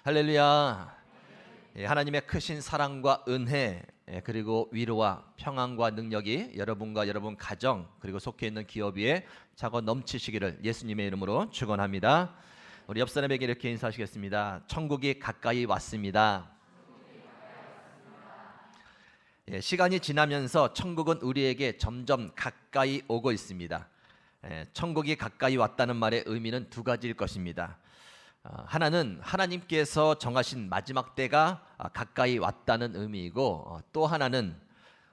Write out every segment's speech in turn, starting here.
할렐루야. 하나님의 크신 사랑과 은혜 그리고 위로와 평안과 능력이 여러분과 여러분 가정 그리고 속해 있는 기업 위에 차고 넘치시기를 예수님의 이름으로 축원합니다. 우리 옆 사람에게 이렇게 인사하시겠습니다. 천국이 가까이 왔습니다. 시간이 지나면서 천국은 우리에게 점점 가까이 오고 있습니다. 천국이 가까이 왔다는 말의 의미는 두 가지일 것입니다. 하나는 하나님께서 정하신 마지막 때가 가까이 왔다는 의미이고, 또 하나는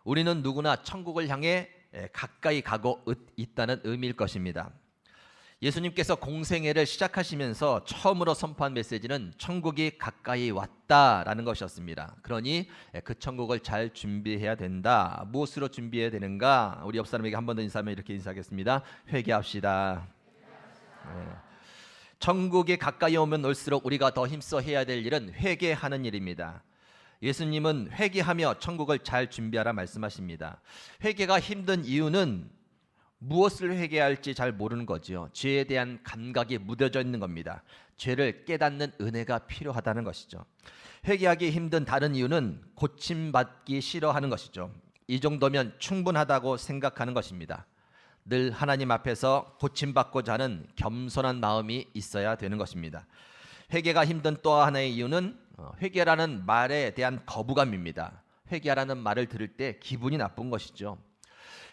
우리는 누구나 천국을 향해 가까이 가고 있다는 의미일 것입니다. 예수님께서 공생애를 시작하시면서 처음으로 선포한 메시지는 천국이 가까이 왔다라는 것이었습니다. 그러니 그 천국을 잘 준비해야 된다. 무엇으로 준비해야 되는가? 우리 옆 사람에게 한 번 더 인사하면 이렇게 인사하겠습니다. 회개합시다. 천국이 가까이 오면 올수록 우리가 더 힘써 해야 될 일은 회개하는 일입니다. 예수님은 회개하며 천국을 잘 준비하라 말씀하십니다. 회개가 힘든 이유는 무엇을 회개할지 잘 모르는 거죠. 죄에 대한 감각이 무뎌져 있는 겁니다. 죄를 깨닫는 은혜가 필요하다는 것이죠. 회개하기 힘든 다른 이유는 고침받기 싫어하는 것이죠. 이 정도면 충분하다고 생각하는 것입니다. 늘 하나님 앞에서 고침받고자 하는 겸손한 마음이 있어야 되는 것입니다. 회개가 힘든 또 하나의 이유는 회개라는 말에 대한 거부감입니다. 회개하라는 말을 들을 때 기분이 나쁜 것이죠.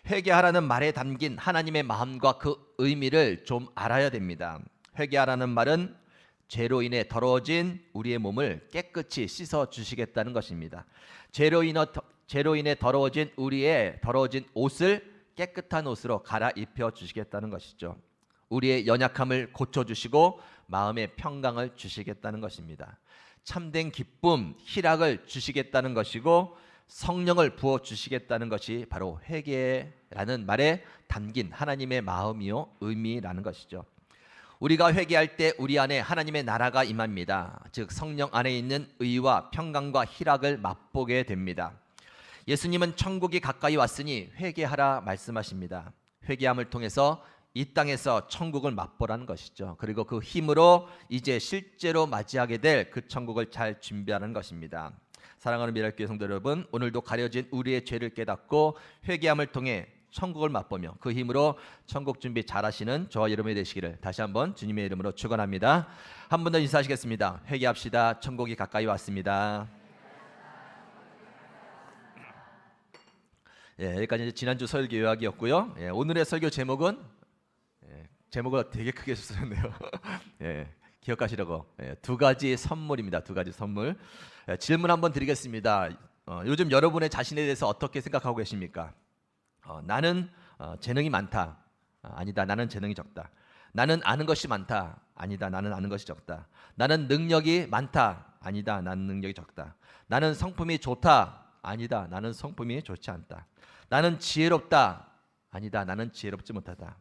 회개하라는 말에 담긴 하나님의 마음과 그 의미를 좀 알아야 됩니다. 회개하라는 말은 죄로 인해 더러워진 우리의 몸을 깨끗이 씻어 주시겠다는 것입니다. 죄로 인해 더러워진 우리의 더러워진 옷을 깨끗한 옷으로 갈아입혀 주시겠다는 것이죠. 우리의 연약함을 고쳐주시고 마음의 평강을 주시겠다는 것입니다. 참된 기쁨, 희락을 주시겠다는 것이고 성령을 부어주시겠다는 것이 바로 회개라는 말에 담긴 하나님의 마음이요 의미라는 것이죠. 우리가 회개할 때 우리 안에 하나님의 나라가 임합니다. 즉 성령 안에 있는 의와 평강과 희락을 맛보게 됩니다. 예수님은 천국이 가까이 왔으니 회개하라 말씀하십니다. 회개함을 통해서 이 땅에서 천국을 맛보라는 것이죠. 그리고 그 힘으로 이제 실제로 맞이하게 될 그 천국을 잘 준비하는 것입니다. 사랑하는 미랄교회 성도 여러분, 오늘도 가려진 우리의 죄를 깨닫고 회개함을 통해 천국을 맛보며 그 힘으로 천국 준비 잘하시는 저와 여러분이 되시기를 다시 한번 주님의 이름으로 축원합니다. 한 번 더 인사하시겠습니다. 회개합시다. 천국이 가까이 왔습니다. 여기까지 지난주 설교 요약이었고요. 오늘의 설교 제목은 제목을 되게 크게 쓰셨네요. 기억하시라고. 두 가지 선물입니다. 두 가지 선물. 질문 한번 드리겠습니다. 요즘 여러분의 자신에 대해서 어떻게 생각하고 계십니까? 나는 재능이 많다. 아니다. 나는 재능이 적다. 나는 아는 것이 많다. 아니다. 나는 아는 것이 적다. 나는 능력이 많다. 아니다. 나는 능력이 적다. 나는 성품이 좋다. 아니다. 나는 성품이 좋지 않다. 나는 지혜롭다. 아니다. 나는 지혜롭지 못하다.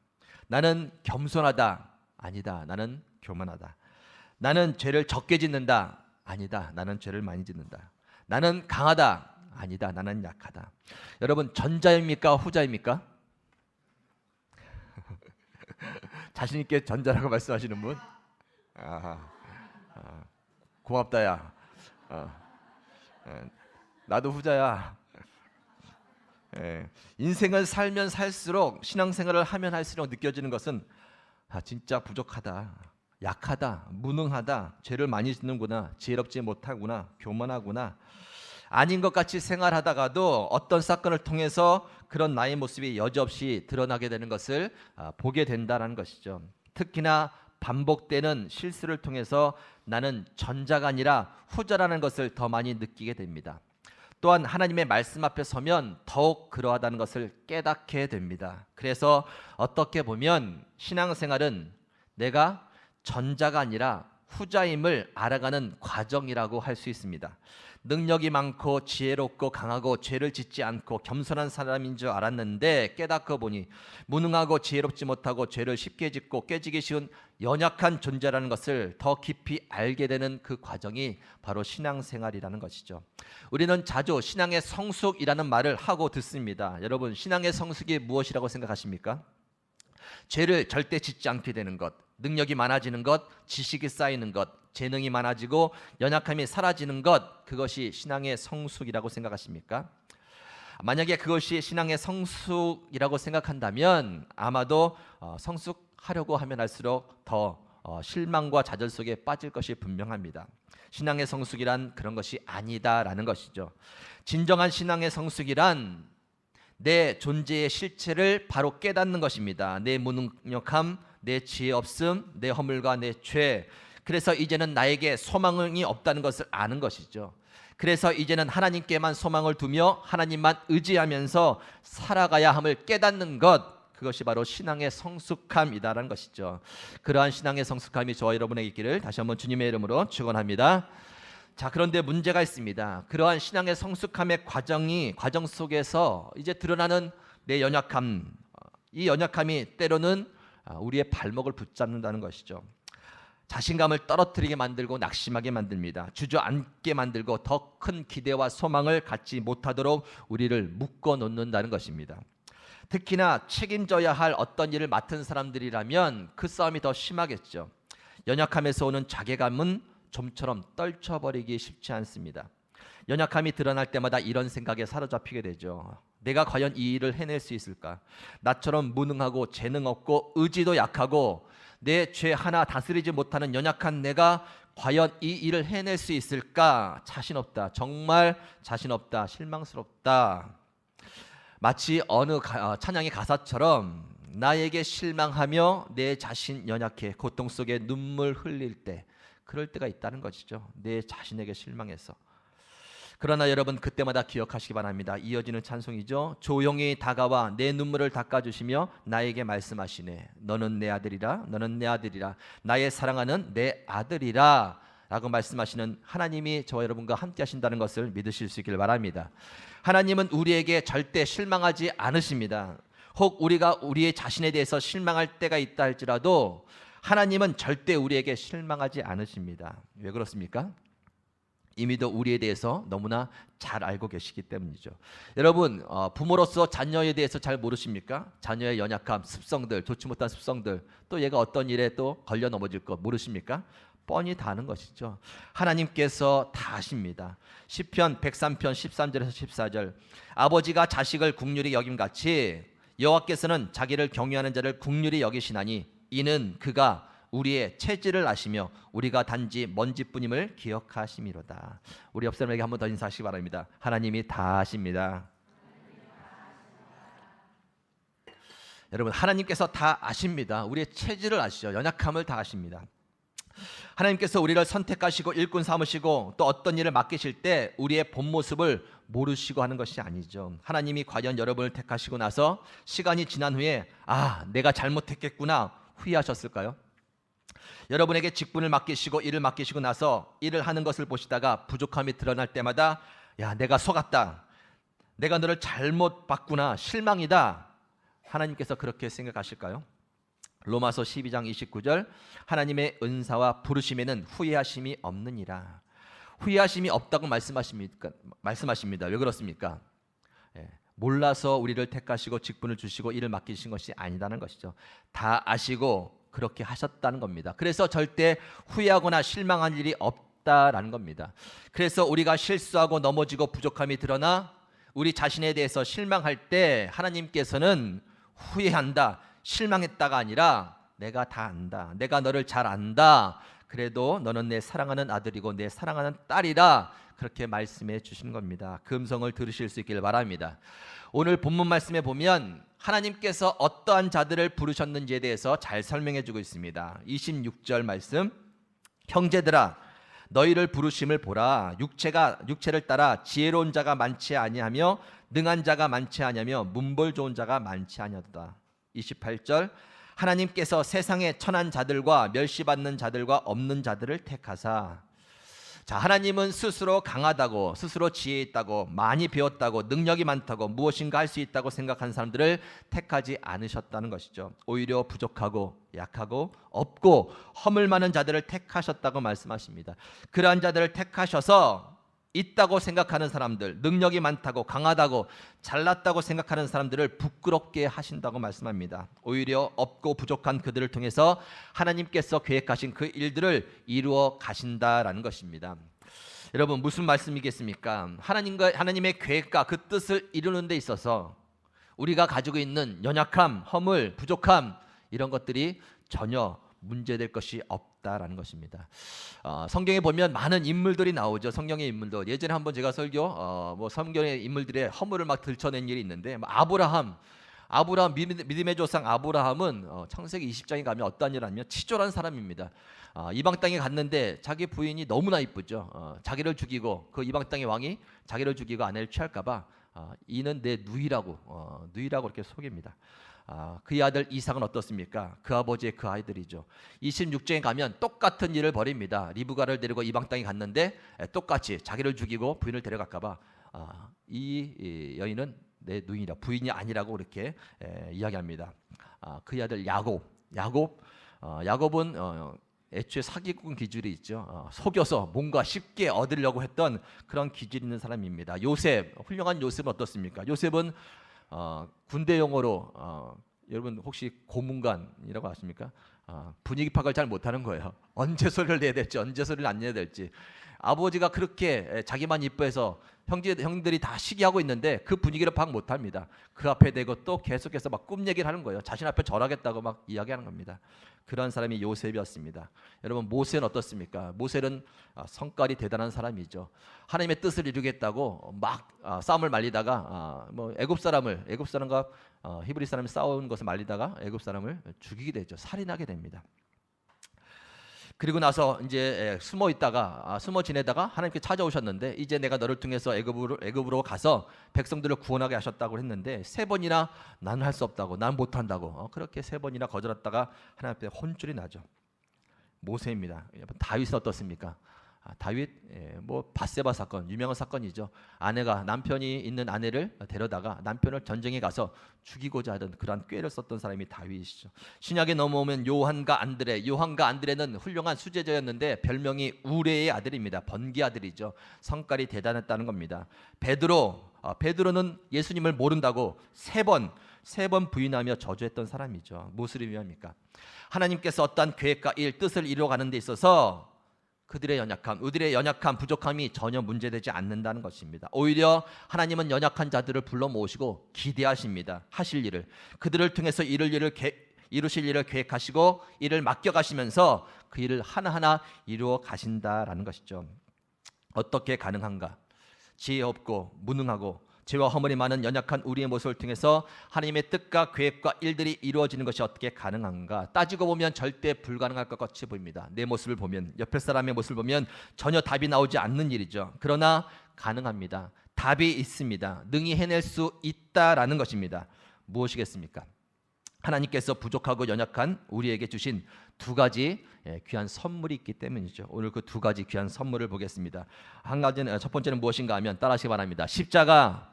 나는 겸손하다. 아니다. 나는 교만하다. 나는 죄를 적게 짓는다. 아니다. 나는 죄를 많이 짓는다. 나는 강하다. 아니다. 나는 약하다. 여러분 전자입니까? 후자입니까? 자신 있게 전자라고 말씀하시는 분? 고맙다 야. 나도 후자야. 인생을 살면 살수록 신앙생활을 하면 할수록 느껴지는 것은 진짜 부족하다, 약하다, 무능하다, 죄를 많이 짓는구나, 지혜롭지 못하구나, 교만하구나. 아닌 것 같이 생활하다가도 어떤 사건을 통해서 그런 나의 모습이 여지없이 드러나게 되는 것을 보게 된다는 것이죠. 특히나 반복되는 실수를 통해서 나는 전자가 아니라 후자라는 것을 더 많이 느끼게 됩니다. 또한 하나님의 말씀 앞에 서면 더욱 그러하다는 것을 깨닫게 됩니다. 그래서 어떻게 보면 신앙생활은 내가 전자가 아니라 후자임을 알아가는 과정이라고 할 수 있습니다. 능력이 많고 지혜롭고 강하고 죄를 짓지 않고 겸손한 사람인 줄 알았는데 깨닫고 보니 무능하고 지혜롭지 못하고 죄를 쉽게 짓고 깨지기 쉬운 연약한 존재라는 것을 더 깊이 알게 되는 그 과정이 바로 신앙생활이라는 것이죠. 우리는 자주 신앙의 성숙이라는 말을 하고 듣습니다. 여러분 신앙의 성숙이 무엇이라고 생각하십니까? 죄를 절대 짓지 않게 되는 것, 능력이 많아지는 것, 지식이 쌓이는 것, 재능이 많아지고 연약함이 사라지는 것, 그것이 신앙의 성숙이라고 생각하십니까? 만약에 그것이 신앙의 성숙이라고 생각한다면 아마도 성숙하려고 하면 할수록 더 실망과 좌절 속에 빠질 것이 분명합니다. 신앙의 성숙이란 그런 것이 아니다라는 것이죠. 진정한 신앙의 성숙이란 내 존재의 실체를 바로 깨닫는 것입니다. 내 무능력함, 내 지혜 없음, 내 허물과 내 죄. 그래서 이제는 나에게 소망이 없다는 것을 아는 것이죠. 그래서 이제는 하나님께만 소망을 두며 하나님만 의지하면서 살아가야 함을 깨닫는 것, 그것이 바로 신앙의 성숙함이다라는 것이죠. 그러한 신앙의 성숙함이 저와 여러분에게 있기를 다시 한번 주님의 이름으로 축원합니다. 자, 그런데 문제가 있습니다. 그러한 신앙의 성숙함의 과정 속에서 이제 드러나는 내 연약함, 이 연약함이 때로는 우리의 발목을 붙잡는다는 것이죠. 자신감을 떨어뜨리게 만들고 낙심하게 만듭니다. 주저앉게 만들고 더 큰 기대와 소망을 갖지 못하도록 우리를 묶어 놓는다는 것입니다. 특히나 책임져야 할 어떤 일을 맡은 사람들이라면 그 싸움이 더 심하겠죠. 연약함에서 오는 자괴감은 좀처럼 떨쳐버리기 쉽지 않습니다. 연약함이 드러날 때마다 이런 생각에 사로잡히게 되죠. 내가 과연 이 일을 해낼 수 있을까? 나처럼 무능하고 재능 없고 의지도 약하고 내 죄 하나 다스리지 못하는 연약한 내가 과연 이 일을 해낼 수 있을까? 자신 없다. 정말 자신 없다. 실망스럽다. 마치 어느 찬양의 가사처럼 나에게 실망하며 내 자신 연약해 고통 속에 눈물 흘릴 때, 그럴 때가 있다는 것이죠. 내 자신에게 실망해서. 그러나 여러분, 그때마다 기억하시기 바랍니다. 이어지는 찬송이죠. 조용히 다가와 내 눈물을 닦아주시며 나에게 말씀하시네. 너는 내 아들이라, 너는 내 아들이라, 나의 사랑하는 내 아들이라 라고 말씀하시는 하나님이 저와 여러분과 함께 하신다는 것을 믿으실 수 있길 바랍니다. 하나님은 우리에게 절대 실망하지 않으십니다. 혹 우리가 우리의 자신에 대해서 실망할 때가 있다 할지라도 하나님은 절대 우리에게 실망하지 않으십니다. 왜 그렇습니까? 이미도 우리에 대해서 너무나 잘 알고 계시기 때문이죠. 여러분, 부모로서 자녀에 대해서 잘 모르십니까? 자녀의 연약함, 습성들, 좋지 못한 습성들, 또 얘가 어떤 일에 또 걸려 넘어질 것 모르십니까? 뻔히 다 아는 것이죠. 하나님께서 다 아십니다. 시편 103편 13절에서 14절, 아버지가 자식을 국률이 여김같이 여호와께서는 자기를 경외하는 자를 국률이 여기시나니 이는 그가 우리의 체질을 아시며 우리가 단지 먼지뿐임을 기억하심이로다. 우리 옆 사람에게 한 번 더 인사하시기 바랍니다. 하나님이 다 아십니다. 여러분, 하나님께서 다 아십니다. 우리의 체질을 아시죠. 연약함을 다 아십니다. 하나님께서 우리를 선택하시고 일꾼 삼으시고 또 어떤 일을 맡기실 때 우리의 본 모습을 모르시고 하는 것이 아니죠. 하나님이 과연 여러분을 택하시고 나서 시간이 지난 후에 내가 잘못했겠구나 후회하셨을까요? 여러분에게 직분을 맡기시고 일을 맡기시고 나서 일을 하는 것을 보시다가 부족함이 드러날 때마다 내가 속았다, 내가 너를 잘못 봤구나, 실망이다, 하나님께서 그렇게 생각하실까요? 로마서 12장 29절, 하나님의 은사와 부르심에는 후회하심이 없느니라. 후회하심이 없다고 말씀하십니다. 왜 그렇습니까? 몰라서 우리를 택하시고 직분을 주시고 일을 맡기신 것이 아니라는 것이죠. 다 아시고 그렇게 하셨다는 겁니다. 그래서 절대 후회하거나 실망한 일이 없다라는 겁니다. 그래서 우리가 실수하고 넘어지고 부족함이 드러나 우리 자신에 대해서 실망할 때 하나님께서는 후회한다, 실망했다가 아니라 내가 다 안다, 내가 너를 잘 안다, 그래도 너는 내 사랑하는 아들이고 내 사랑하는 딸이라, 그렇게 말씀해 주신 겁니다. 그 음성을 들으실 수 있기를 바랍니다. 오늘 본문 말씀에 보면 하나님께서 어떠한 자들을 부르셨는지에 대해서 잘 설명해 주고 있습니다. 26절 말씀, 형제들아 너희를 부르심을 보라. 육체를 따라 지혜로운 자가 많지 아니하며 능한 자가 많지 아니하며 문벌 좋은 자가 많지 아니하도다. 28절, 하나님께서 세상에 천한 자들과 멸시받는 자들과 없는 자들을 택하사. 자, 하나님은 스스로 강하다고, 스스로 지혜 있다고, 많이 배웠다고, 능력이 많다고, 무엇인가 할 수 있다고 생각하는 사람들을 택하지 않으셨다는 것이죠. 오히려 부족하고 약하고 없고 허물 많은 자들을 택하셨다고 말씀하십니다. 그러한 자들을 택하셔서 있다고 생각하는 사람들, 능력이 많다고, 강하다고, 잘났다고 생각하는 사람들을 부끄럽게 하신다고 말씀합니다. 오히려 없고 부족한 그들을 통해서 하나님께서 계획하신 그 일들을 이루어 가신다라는 것입니다. 여러분, 무슨 말씀이겠습니까? 하나님의 계획과 그 뜻을 이루는 데 있어서 우리가 가지고 있는 연약함, 허물, 부족함, 이런 것들이 전혀 문제될 것이 없다라는 것입니다. 성경에 보면 많은 인물들이 나오죠. 성경의 인물들. 예전에 한번 제가 설교 성경의 인물들의 허물을 막 들춰낸 일이 있는데, 아브라함 믿음의 조상 아브라함은 창세기 20장에 가면 어떤 일을 하냐면 치졸한 사람입니다. 이방 땅에 갔는데 자기 부인이 너무나 이쁘죠. 자기를 죽이고, 그 이방 땅의 왕이 자기를 죽이고 아내를 취할까봐 이는 내 누이라고 이렇게 속입니다. 그의 아들 이삭은 어떻습니까? 그 아버지의 그 아이들이죠. 26장에 가면 똑같은 일을 벌입니다. 리브가를 데리고 이방 땅에 갔는데 똑같이 자기를 죽이고 부인을 데려갈까봐 이 여인은 내 누이라, 부인이 아니라고 그렇게 이야기합니다. 그의 아들 야곱은 애초에 사기꾼 기질이 있죠. 속여서 뭔가 쉽게 얻으려고 했던 그런 기질 있는 사람입니다. 훌륭한 요셉은 어떻습니까? 요셉은 군대 용어로 여러분 혹시 고문관이라고 아십니까? 분위기 파악을 잘 못하는 거예요. 언제 소리를 내야 될지, 언제 소리를 안 내야 될지. 아버지가 그렇게 자기만 이뻐해서 형들이 다 시기하고 있는데 그 분위기를 파악 못합니다. 그 앞에 대고 또 계속해서 막 꿈 얘기를 하는 거예요. 자신 앞에 절하겠다고 막 이야기하는 겁니다. 그런 사람이 요셉이었습니다. 여러분, 모세는 어떻습니까? 모세는 성깔이 대단한 사람이죠. 하나님의 뜻을 이루겠다고 막 싸움을 말리다가 애굽 사람과 히브리 사람이 싸운 것을 말리다가 애굽 사람을 죽이게 되죠. 살인하게 됩니다. 그리고 나서 이제 숨어 지내다가 하나님께 찾아오셨는데, 이제 내가 너를 통해서 애굽으로 가서 백성들을 구원하게 하셨다고 했는데 3번이나 나는 할 수 없다고, 난 못한다고 그렇게 3번이나 거절했다가 하나님 앞에 혼쭐이 나죠. 모세입니다. 다윗은 어떻습니까? 다윗 밧세바 사건, 유명한 사건이죠. 남편이 있는 아내를 데려다가 남편을 전쟁에 가서 죽이고자 하던 그러한 꾀를 썼던 사람이 다윗이죠. 신약에 넘어오면 요한과 안드레는 훌륭한 수제자였는데 별명이 우레의 아들입니다. 번개 아들이죠. 성깔이 대단했다는 겁니다. 베드로는 예수님을 모른다고 세 번 부인하며 저주했던 사람이죠. 무엇을 의미합니까? 하나님께서 어떠한 계획과 뜻을 이루어가는 데 있어서 우리의 연약함, 부족함이 전혀 문제되지 않는다는 것입니다. 오히려 하나님은 연약한 자들을 불러 모으시고 기대하십니다. 하실 일을, 그들을 통해서 이루실 일을 계획하시고 일을 맡겨가시면서 그 일을 하나하나 이루어 가신다라는 것이죠. 어떻게 가능한가? 지혜 없고 무능하고 죄와 허물이 많은 연약한 우리의 모습을 통해서 하나님의 뜻과 계획과 일들이 이루어지는 것이 어떻게 가능한가? 따지고 보면 절대 불가능할 것 같이 보입니다. 내 모습을 보면, 옆에 사람의 모습을 보면 전혀 답이 나오지 않는 일이죠. 그러나 가능합니다. 답이 있습니다. 능히 해낼 수 있다라는 것입니다. 무엇이겠습니까? 하나님께서 부족하고 연약한 우리에게 주신 2가지 귀한 선물이 있기 때문이죠. 오늘 그 2가지 귀한 선물을 보겠습니다. 첫 번째는 무엇인가 하면 따라하시기 바랍니다. 십자가.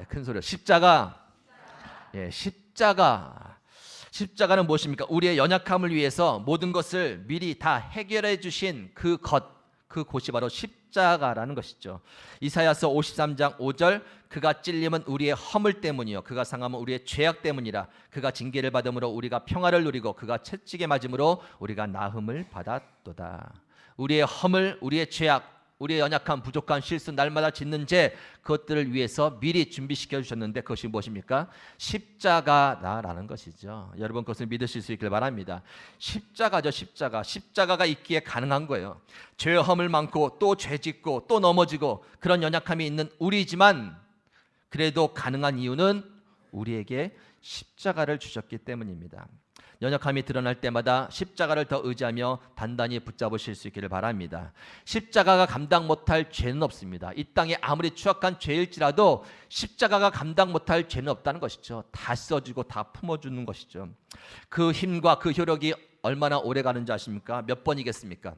큰 소리로 십자가. 십자가는 무엇입니까? 우리의 연약함을 위해서 모든 것을 미리 다 해결해 주신 그곳이 바로 십자가라는 것이죠. 이사야서 53장 5절, 그가 찔림은 우리의 허물 때문이요 그가 상함은 우리의 죄악 때문이라. 그가 징계를 받음으로 우리가 평화를 누리고 그가 채찍에 맞음으로 우리가 나음을 받았도다. 우리의 허물, 우리의 죄악, 우리의 연약함, 부족한 실수, 날마다 짓는 죄, 그것들을 위해서 미리 준비시켜 주셨는데 그것이 무엇입니까? 십자가라는 것이죠. 여러분, 그것을 믿으실 수 있길 바랍니다. 십자가죠. 십자가가 있기에 가능한 거예요. 죄의 허물 많고 또 죄 짓고 또 넘어지고 그런 연약함이 있는 우리지만 그래도 가능한 이유는 우리에게 십자가를 주셨기 때문입니다. 연약함이 드러날 때마다 십자가를 더 의지하며 단단히 붙잡으실 수 있기를 바랍니다. 십자가가 감당 못할 죄는 없습니다. 이 땅에 아무리 추악한 죄일지라도 십자가가 감당 못할 죄는 없다는 것이죠. 다 써주고 다 품어주는 것이죠. 그 힘과 그 효력이 얼마나 오래 가는지 아십니까? 몇 번이겠습니까?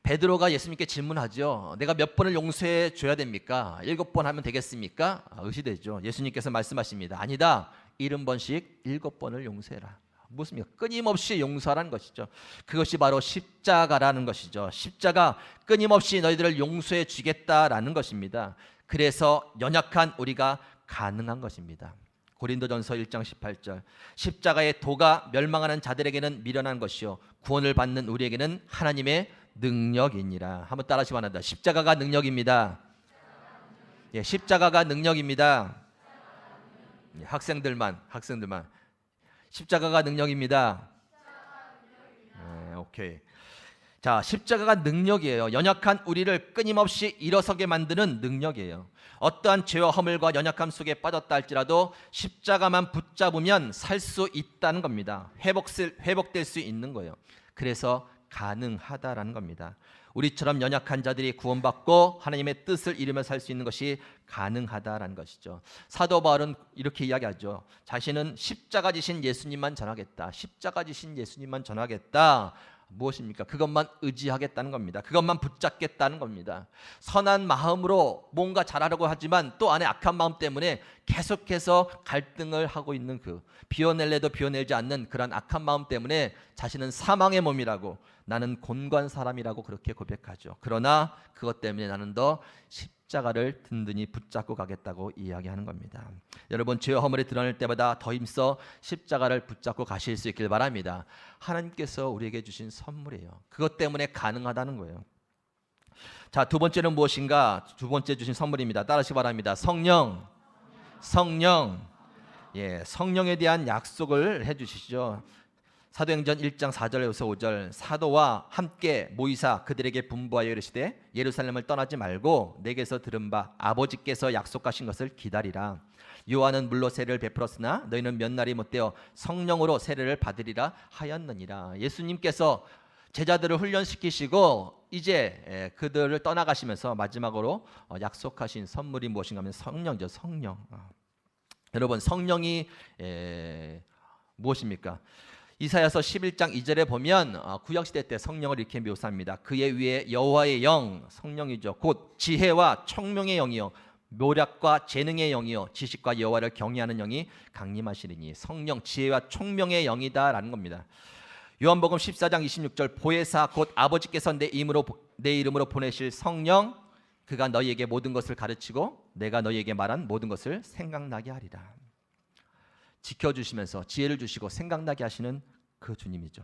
베드로가 예수님께 질문하죠. 내가 몇 번을 용서해 줘야 됩니까? 7번 하면 되겠습니까? 의시되죠. 예수님께서 말씀하십니다. 아니다. 70번씩 7번을 용서해라. 무엇입니까? 끊임없이 용서하라는 것이죠. 그것이 바로 십자가라는 것이죠. 십자가 끊임없이 너희들을 용서해 주겠다라는 것입니다. 그래서 연약한 우리가 가능한 것입니다. 고린도전서 1장 18절 십자가의 도가 멸망하는 자들에게는 미련한 것이요 구원을 받는 우리에게는 하나님의 능력이니라. 한번 따라하시기 바랍니다. 십자가가 능력입니다. 예, 십자가가 능력입니다. 예, 학생들만 십자가가 능력입니다. 오케이. 자, 십자가가 능력이에요. 연약한 우리를 끊임없이 일어서게 만드는 능력이에요. 어떠한 죄와 허물과 연약함 속에 빠졌다 할지라도 십자가만 붙잡으면 살 수 있다는 겁니다. 회복될 수 있는 거예요. 그래서 가능하다라는 겁니다. 우리처럼 연약한 자들이 구원받고 하나님의 뜻을 이루며 살 수 있는 것이 가능하다라는 것이죠. 사도 바울은 이렇게 이야기하죠. 자신은 십자가 지신 예수님만 전하겠다. 십자가 지신 예수님만 전하겠다. 무엇입니까? 그것만 의지하겠다는 겁니다. 그것만 붙잡겠다는 겁니다. 선한 마음으로 뭔가 잘하려고 하지만 또 안에 악한 마음 때문에 계속해서 갈등을 하고 있는 그 비워낼래도 비워내지 않는 그런 악한 마음 때문에 자신은 사망의 몸이라고 나는 곤고한 사람이라고 그렇게 고백하죠. 그러나 그것 때문에 나는 더 십자가를 든든히 붙잡고 가겠다고 이야기하는 겁니다. 여러분 죄와 허물이 드러날 때마다 더 힘써 십자가를 붙잡고 가실 수 있길 바랍니다. 하나님께서 우리에게 주신 선물이에요. 그것 때문에 가능하다는 거예요. 자, 두 번째는 무엇인가? 두 번째 주신 선물입니다. 따라하시기 바랍니다. 성령. 예, 성령에 대한 약속을 해주시죠. 사도행전 1장 4절에서 5절 사도와 함께 모이사 그들에게 분부하여 이르시되 예루살렘을 떠나지 말고 내게서 들은 바 아버지께서 약속하신 것을 기다리라. 요한은 물로 세례를 베풀었으나 너희는 몇 날이 못되어 성령으로 세례를 받으리라 하였느니라. 예수님께서 제자들을 훈련시키시고 이제 그들을 떠나가시면서 마지막으로 약속하신 선물이 무엇인가 하면 성령이죠. 성령. 여러분 성령이 무엇입니까? 이사야서 11장 2절에 보면 구약시대 때 성령을 이렇게 묘사합니다. 그의 위에 여호와의 영, 성령이죠. 곧 지혜와 총명의 영이요 묘략과 재능의 영이요 지식과 여호와를 경외하는 영이 강림하시리니. 성령, 지혜와 총명의 영이다라는 겁니다. 요한복음 14장 26절 보혜사 곧 아버지께서 내 이름으로 보내실 성령 그가 너희에게 모든 것을 가르치고 내가 너희에게 말한 모든 것을 생각나게 하리라. 지켜주시면서 지혜를 주시고 생각나게 하시는 그 주님이죠.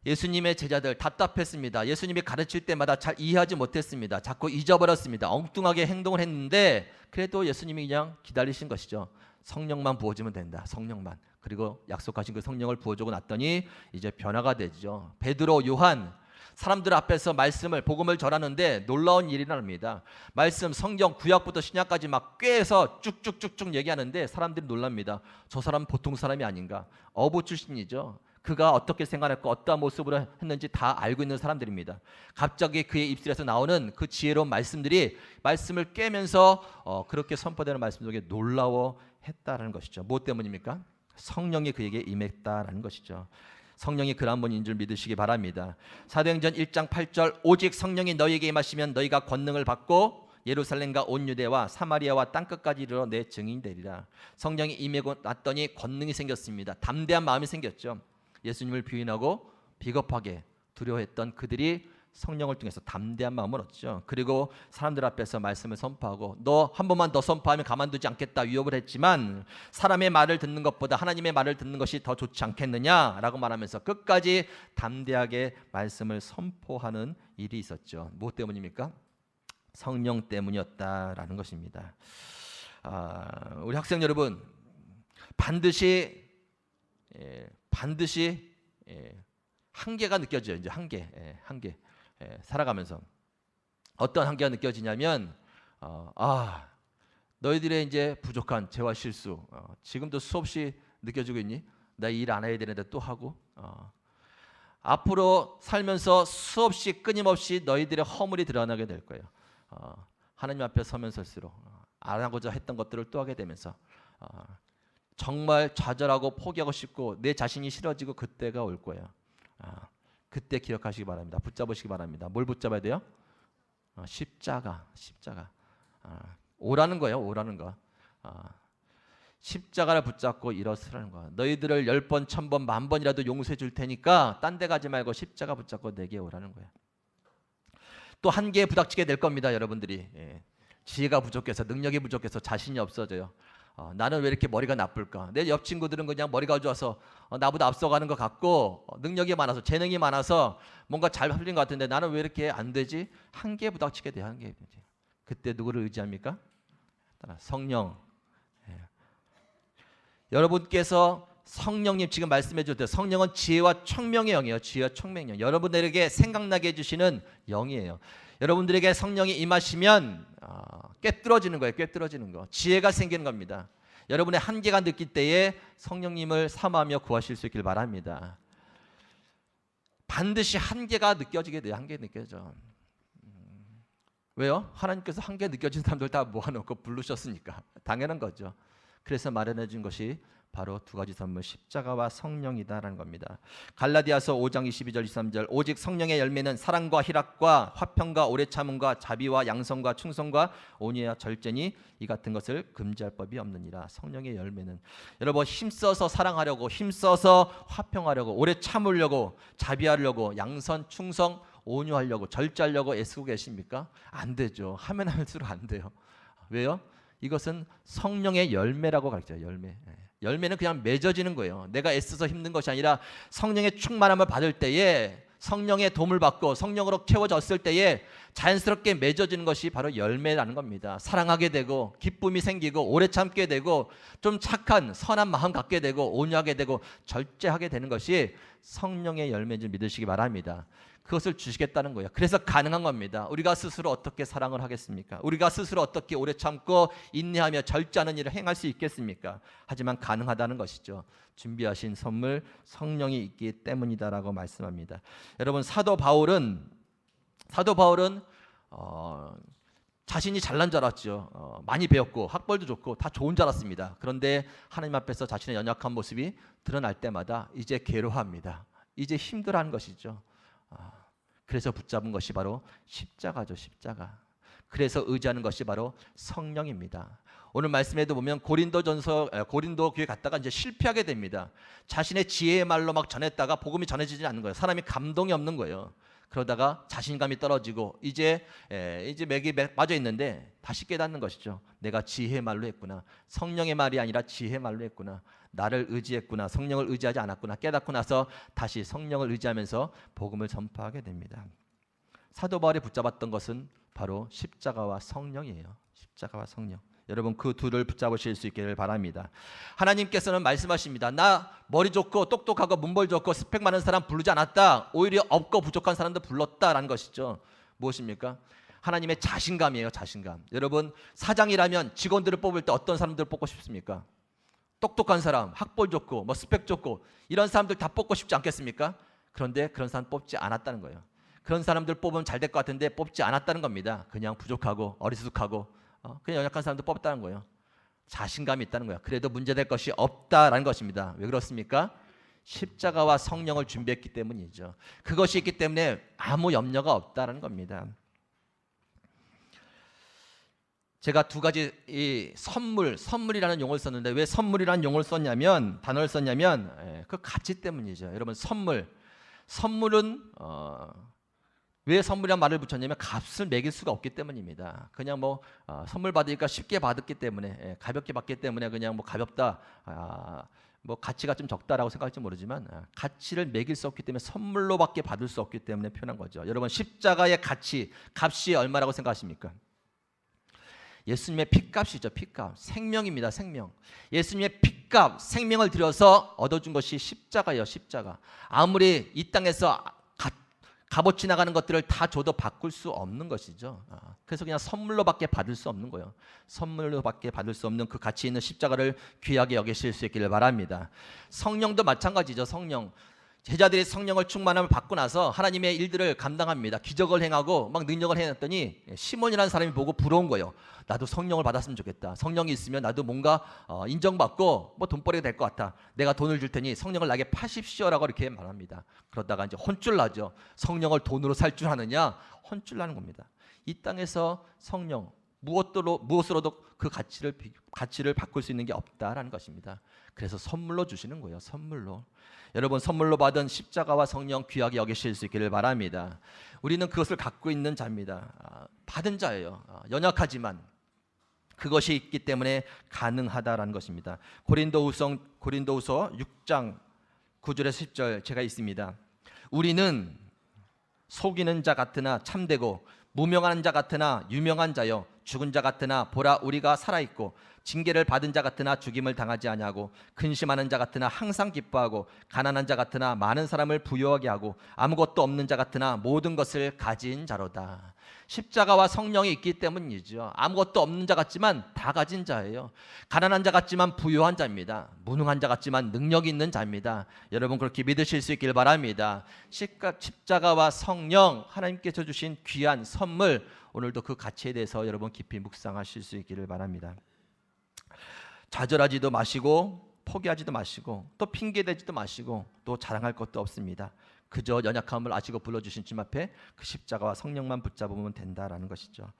예수님의 제자들 답답했습니다. 예수님이 가르칠 때마다 잘 이해하지 못했습니다. 자꾸 잊어버렸습니다. 엉뚱하게 행동을 했는데 그래도 예수님이 그냥 기다리신 것이죠. 성령만 부어주면 된다. 성령만. 그리고 약속하신 그 성령을 부어주고 났더니 이제 변화가 되죠. 베드로, 요한 사람들 앞에서 말씀을 복음을 전하는데 놀라운 일이 일어납니다. 말씀 성경 구약부터 신약까지 막 꿰서 쭉쭉쭉쭉 얘기하는데 사람들이 놀랍니다. 저 사람 보통 사람이 아닌가. 어부 출신이죠. 그가 어떻게 생각했고 어떠한 모습으로 했는지 다 알고 있는 사람들입니다. 갑자기 그의 입술에서 나오는 그 지혜로운 말씀들이 말씀을 꿰면서 그렇게 선포되는 말씀 속에 놀라워했다라는 것이죠. 무엇 때문입니까? 성령이 그에게 임했다라는 것이죠. 성령이 그러한 분인 줄 믿으시기 바랍니다. 사도행전 1장 8절 오직 성령이 너희에게 임하시면 너희가 권능을 받고 예루살렘과 온 유대와 사마리아와 땅끝까지 이르러 내 증인이 되리라. 성령이 임하고 났더니 권능이 생겼습니다. 담대한 마음이 생겼죠. 예수님을 부인하고 비겁하게 두려워했던 그들이 성령을 통해서 담대한 마음을 얻죠. 그리고 사람들 앞에서 말씀을 선포하고 너 한 번만 더 선포하면 가만두지 않겠다 위협을 했지만 사람의 말을 듣는 것보다 하나님의 말을 듣는 것이 더 좋지 않겠느냐라고 말하면서 끝까지 담대하게 말씀을 선포하는 일이 있었죠. 무엇 때문입니까? 성령 때문이었다라는 것입니다. 우리 학생 여러분 반드시 한계가 느껴져요. 이제 한계. 살아가면서 어떤 한계가 느껴지냐면 너희들의 이제 부족한 죄와 실수 지금도 수없이 느껴지고 있니? 나 일 안 해야 되는데 또 하고 앞으로 살면서 수없이 끊임없이 너희들의 허물이 드러나게 될 거예요. 하나님 앞에 서면 설수록 안 하고자 했던 것들을 또 하게 되면서 정말 좌절하고 포기하고 싶고 내 자신이 싫어지고 그때가 올 거예요. 그때 기억하시기 바랍니다. 붙잡으시기 바랍니다. 뭘 붙잡아야 돼요? 십자가. 오라는 거예요. 오라는 거. 십자가를 붙잡고 일어서라는 거야. 너희들을 10번, 1000번, 10,000번이라도 용서해 줄 테니까 딴 데 가지 말고 십자가 붙잡고 내게 오라는 거야. 또 한계에 부닥치게 될 겁니다, 여러분들이. 지혜가 부족해서, 능력이 부족해서 자신이 없어져요. 나는 왜 이렇게 머리가 나쁠까? 내 옆 친구들은 그냥 머리가 좋아서 나보다 앞서가는 것 같고, 능력이 많아서, 재능이 많아서 뭔가 잘 풀린 것 같은데 나는 왜 이렇게 안 되지? 한계에 부닥치게 돼요. 한계에. 그때 누구를 의지합니까? 성령. 여러분께서 성령님 지금 말씀해 주실 때 성령은 지혜와 총명의 영이에요. 지혜와 총명의 영. 여러분들에게 생각나게 해주시는 영이에요. 여러분들에게 성령이 임하시면 꿰뚫어지는 거예요. 꿰뚫어지는 거. 지혜가 생기는 겁니다. 여러분의 한계가 느낄 때에 성령님을 사모하며 구하실 수 있길 바랍니다. 반드시 한계가 느껴지게 돼요. 한계 느껴져. 왜요? 하나님께서 한계 느껴진 사람들 다 모아놓고 부르셨으니까. 당연한 거죠. 그래서 마련해 준 것이 바로 두 가지 선물, 십자가와 성령이다라는 겁니다. 갈라디아서 5장 22절 23절 오직 성령의 열매는 사랑과 희락과 화평과 오래 참음과 자비와 양성과 충성과 온유와 절제니 이 같은 것을 금지할 법이 없느니라. 성령의 열매는 여러분 힘써서 사랑하려고, 힘써서 화평하려고, 오래 참으려고, 자비하려고, 양선, 충성, 온유하려고, 절제하려고 애쓰고 계십니까? 안 되죠. 하면 할수록 안 돼요. 왜요? 이것은 성령의 열매라고 가르쳐요. 열매. 열매는 그냥 맺어지는 거예요. 내가 애써서 힘든 것이 아니라 성령의 충만함을 받을 때에, 성령의 도움을 받고 성령으로 채워졌을 때에 자연스럽게 맺어지는 것이 바로 열매라는 겁니다. 사랑하게 되고, 기쁨이 생기고, 오래 참게 되고, 좀 착한 선한 마음 갖게 되고, 온유하게 되고, 절제하게 되는 것이 성령의 열매인 줄 믿으시기 바랍니다. 그것을 주시겠다는 거예요. 그래서 가능한 겁니다. 우리가 스스로 어떻게 사랑을 하겠습니까? 우리가 스스로 어떻게 오래 참고 인내하며 절제하는 일을 행할 수 있겠습니까? 하지만 가능하다는 것이죠. 준비하신 선물 성령이 있기 때문이다라고 말씀합니다. 여러분 사도 바울은 자신이 잘난 줄 알았죠. 많이 배웠고 학벌도 좋고 다 좋은 줄 알았습니다. 그런데 하나님 앞에서 자신의 연약한 모습이 드러날 때마다 이제 괴로워합니다. 이제 힘들어하는 것이죠. 그래서 붙잡은 것이 바로 십자가죠. 십자가. 그래서 의지하는 것이 바로 성령입니다. 오늘 말씀에도 보면 고린도 교회 갔다가 이제 실패하게 됩니다. 자신의 지혜의 말로 막 전했다가 복음이 전해지지 않는 거예요. 사람이 감동이 없는 거예요. 그러다가 자신감이 떨어지고 이제 맥이 빠져 있는데 다시 깨닫는 것이죠. 내가 지혜의 말로 했구나. 성령의 말이 아니라 지혜의 말로 했구나. 나를 의지했구나. 성령을 의지하지 않았구나. 깨닫고 나서 다시 성령을 의지하면서 복음을 전파하게 됩니다. 사도 바울이 붙잡았던 것은 바로 십자가와 성령이에요. 십자가와 성령. 여러분 그 둘을 붙잡으실 수 있기를 바랍니다. 하나님께서는 말씀하십니다. 나 머리 좋고 똑똑하고 문벌 좋고 스펙 많은 사람 부르지 않았다. 오히려 없고 부족한 사람도 불렀다라는 것이죠. 무엇입니까? 하나님의 자신감이에요. 자신감. 여러분 사장이라면 직원들을 뽑을 때 어떤 사람들을 뽑고 싶습니까? 똑똑한 사람, 학벌 좋고 뭐 스펙 좋고 이런 사람들 다 뽑고 싶지 않겠습니까? 그런데 그런 사람 뽑지 않았다는 거예요. 그런 사람들 뽑으면 잘 될 것 같은데 뽑지 않았다는 겁니다. 그냥 부족하고 어리숙하고 그냥 연약한 사람들 뽑았다는 거예요. 자신감이 있다는 거예요. 그래도 문제될 것이 없다라는 것입니다. 왜 그렇습니까? 십자가와 성령을 준비했기 때문이죠. 그것이 있기 때문에 아무 염려가 없다라는 겁니다. 제가 두 가지 이 선물이라는 용어를 썼는데 왜 선물이라는 용어를 썼냐면 단어를 썼냐면 그 가치 때문이죠. 여러분 선물은 왜 선물이란 말을 붙였냐면 값을 매길 수가 없기 때문입니다. 그냥 뭐 선물 받으니까 쉽게 받았기 때문에 가볍게 받기 때문에 그냥 뭐 가볍다 뭐 가치가 좀 적다라고 생각할지 모르지만 가치를 매길 수 없기 때문에 선물로밖에 받을 수 없기 때문에 표현한 거죠. 여러분 십자가의 값이 얼마라고 생각하십니까? 예수님의 피값이죠. 피값. 생명입니다. 생명. 예수님의 피값, 생명을 들여서 얻어준 것이 십자가예요. 십자가. 아무리 이 땅에서 값어치 나가는 것들을 다 줘도 바꿀 수 없는 것이죠. 그래서 그냥 선물로밖에 받을 수 없는 거예요. 선물로밖에 받을 수 없는 그 가치 있는 십자가를 귀하게 여기실 수 있기를 바랍니다. 성령도 마찬가지죠. 성령. 제자들이 성령을 충만함을 받고 나서 하나님의 일들을 감당합니다. 기적을 행하고 막 능력을 해냈더니 시몬이라는 사람이 보고 부러운 거예요. 나도 성령을 받았으면 좋겠다. 성령이 있으면 나도 뭔가 인정받고 뭐 돈벌이가 될 것 같아. 내가 돈을 줄 테니 성령을 나게 파십시오라고 이렇게 말합니다. 그러다가 이제 혼쭐 나죠. 성령을 돈으로 살 줄 아느냐? 혼쭐 나는 겁니다. 이 땅에서 성령 무엇으로도 그 가치를 바꿀 수 있는 게 없다라는 것입니다. 그래서 선물로 주시는 거예요. 선물로. 여러분, 선물로 받은 십자가와 성령 귀하게 여기실 수 있기를 바랍니다. 우리는 그것을 갖고 있는 자입니다. 받은 자예요. 연약하지만 그것이 있기 때문에 가능하다라는 것입니다. 고린도후서 6장 9절에서 10절 제가 있습니다. 우리는 속이는 자 같으나 참되고 무명한 자 같으나 유명한 자여 죽은 자 같으나 보라 우리가 살아있고 징계를 받은 자 같으나 죽임을 당하지 아니하고 근심하는 자 같으나 항상 기뻐하고 가난한 자 같으나 많은 사람을 부유하게 하고 아무것도 없는 자 같으나 모든 것을 가진 자로다. 십자가와 성령이 있기 때문이죠. 아무것도 없는 자 같지만 다 가진 자예요. 가난한 자 같지만 부유한 자입니다. 무능한 자 같지만 능력 있는 자입니다. 여러분 그렇게 믿으실 수 있길 바랍니다. 십자가와 성령, 하나님께서 주신 귀한 선물, 오늘도 그 가치에 대해서 여러분 깊이 묵상하실 수 있기를 바랍니다. 좌절하지도 마시고 포기하지도 마시고 또 핑계대지도 마시고 또 자랑할 것도 없습니다. 그저 연약함을 아시고 불러주신 주님 앞에 그 십자가와 성령만 붙잡으면 된다라는 것이죠.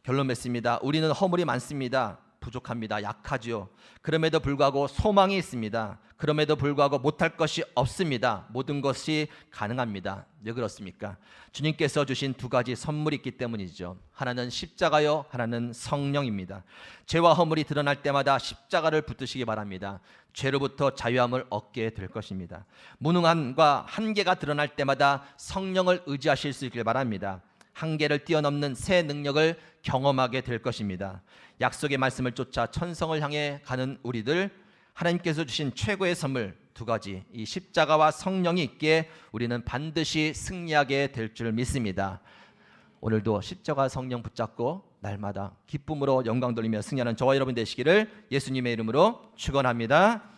결론 맺습니다. 우리는 허물이 많습니다. 부족합니다. 약하죠. 그럼에도 불구하고 소망이 있습니다. 그럼에도 불구하고 못할 것이 없습니다. 모든 것이 가능합니다. 왜 그렇습니까? 주님께서 주신 두 가지 선물이 있기 때문이죠. 하나는 십자가요, 하나는 성령입니다. 죄와 허물이 드러날 때마다 십자가를 붙드시기 바랍니다. 죄로부터 자유함을 얻게 될 것입니다. 무능함과 한계가 드러날 때마다 성령을 의지하실 수 있길 바랍니다. 한계를 뛰어넘는 새 능력을 경험하게 될 것입니다. 약속의 말씀을 쫓아 천성을 향해 가는 우리들, 하나님께서 주신 최고의 선물 두 가지, 이 십자가와 성령이 있기에 우리는 반드시 승리하게 될 줄 믿습니다. 오늘도 십자가 성령 붙잡고 날마다 기쁨으로 영광 돌리며 승리하는 저와 여러분 되시기를 예수님의 이름으로 축원합니다.